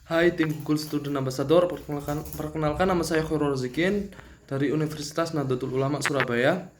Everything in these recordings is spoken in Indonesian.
Hai tim Google Student Ambassador, perkenalkan nama saya Khairul Rozikin dari Universitas Nahdlatul Ulama Surabaya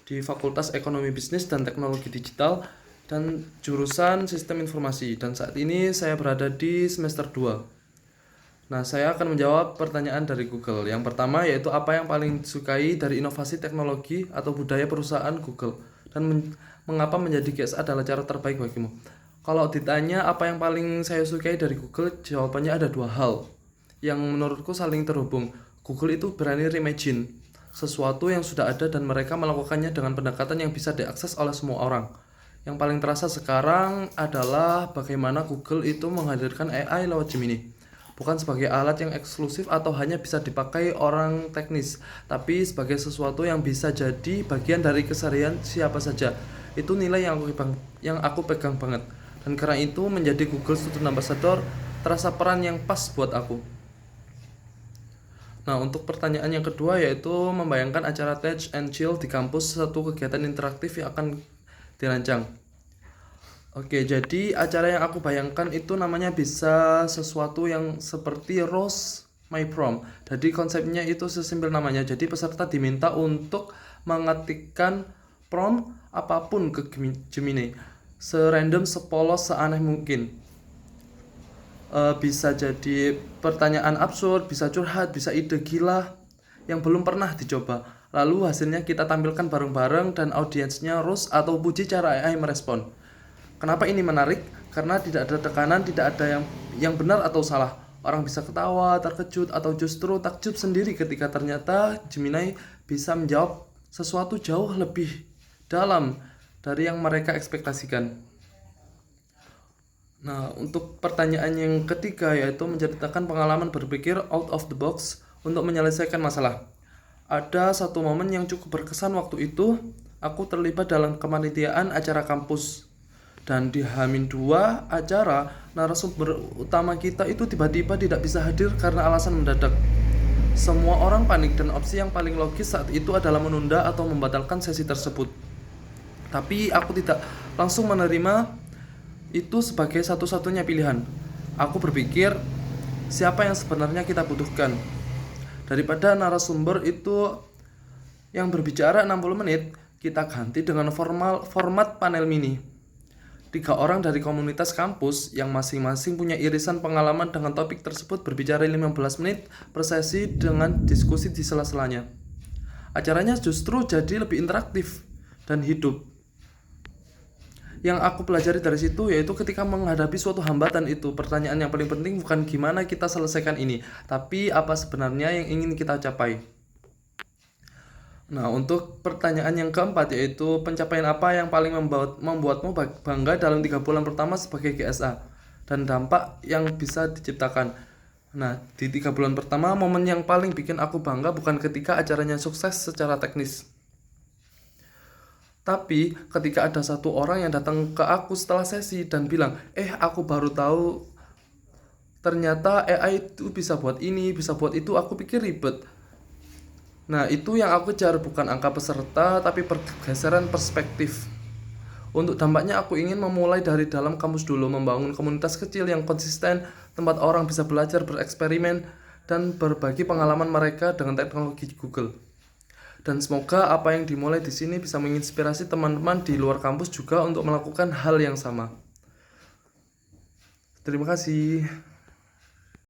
di Fakultas Ekonomi Bisnis dan Teknologi Digital dan jurusan Sistem Informasi, dan saat ini saya berada di semester 2. Nah, saya akan menjawab pertanyaan dari Google. Yang pertama yaitu apa yang paling disukai dari inovasi teknologi atau budaya perusahaan Google, dan mengapa menjadi GSA adalah cara terbaik bagimu. Kalau ditanya apa yang paling saya sukai dari Google, jawabannya ada dua hal yang menurutku saling terhubung. Google itu berani reimagine sesuatu yang sudah ada, dan mereka melakukannya dengan pendekatan yang bisa diakses oleh semua orang. Yang paling terasa sekarang adalah bagaimana Google itu menghadirkan AI lewat Gemini, bukan sebagai alat yang eksklusif atau hanya bisa dipakai orang teknis, tapi sebagai sesuatu yang bisa jadi bagian dari keseharian siapa saja. Itu nilai yang aku pegang banget. Dan karena itu menjadi Google Student Ambassador terasa peran yang pas buat aku. Nah, untuk pertanyaan yang kedua yaitu membayangkan acara Touch and Chill di kampus, satu kegiatan interaktif yang akan dirancang. Oke, jadi acara yang aku bayangkan itu namanya bisa sesuatu yang seperti Rose My Prom. Jadi konsepnya itu sesimpel namanya. Jadi peserta diminta untuk mengetikkan prom apapun ke Gemini, serandom, sepolos, seaneh mungkin. Bisa jadi pertanyaan absurd, bisa curhat, bisa ide gila yang belum pernah dicoba. Lalu hasilnya kita tampilkan bareng-bareng dan audiensnya roast atau puji cara AI merespon. Kenapa ini menarik? Karena tidak ada tekanan, tidak ada yang benar atau salah. Orang bisa ketawa, terkejut, atau justru takjub sendiri ketika ternyata Gemini bisa menjawab sesuatu jauh lebih dalam dari yang mereka ekspektasikan. Nah, untuk pertanyaan yang ketiga yaitu menceritakan pengalaman berpikir out of the box untuk menyelesaikan masalah. Ada satu momen yang cukup berkesan waktu itu, aku terlibat dalam kepanitiaan acara kampus. Dan di H-2 acara, narasumber utama kita itu tiba-tiba tidak bisa hadir karena alasan mendadak. Semua orang panik dan opsi yang paling logis saat itu adalah menunda atau membatalkan sesi tersebut. Tapi aku tidak langsung menerima itu sebagai satu-satunya pilihan. Aku berpikir, siapa yang sebenarnya kita butuhkan? Daripada narasumber itu yang berbicara 60 menit, kita ganti dengan format panel mini. 3 orang dari komunitas kampus yang masing-masing punya irisan pengalaman dengan topik tersebut berbicara 15 menit per sesi dengan diskusi di sela-selanya. Acaranya justru jadi lebih interaktif dan hidup. Yang aku pelajari dari situ yaitu ketika menghadapi suatu hambatan itu, pertanyaan yang paling penting bukan gimana kita selesaikan ini, tapi apa sebenarnya yang ingin kita capai. Nah, untuk pertanyaan yang keempat yaitu pencapaian apa yang paling membuatmu bangga dalam 3 bulan pertama sebagai GSA dan dampak yang bisa diciptakan. Nah, di 3 bulan pertama, momen yang paling bikin aku bangga bukan ketika acaranya sukses secara teknis, tapi ketika ada satu orang yang datang ke aku setelah sesi dan bilang, aku baru tahu ternyata AI itu bisa buat ini, bisa buat itu, aku pikir ribet. Nah, itu yang aku kejar, bukan angka peserta, tapi pergeseran perspektif. Untuk dampaknya, aku ingin memulai dari dalam kampus dulu, membangun komunitas kecil yang konsisten, tempat orang bisa belajar, bereksperimen, dan berbagi pengalaman mereka dengan teknologi Google. Dan semoga apa yang dimulai di sini bisa menginspirasi teman-teman di luar kampus juga untuk melakukan hal yang sama. Terima kasih.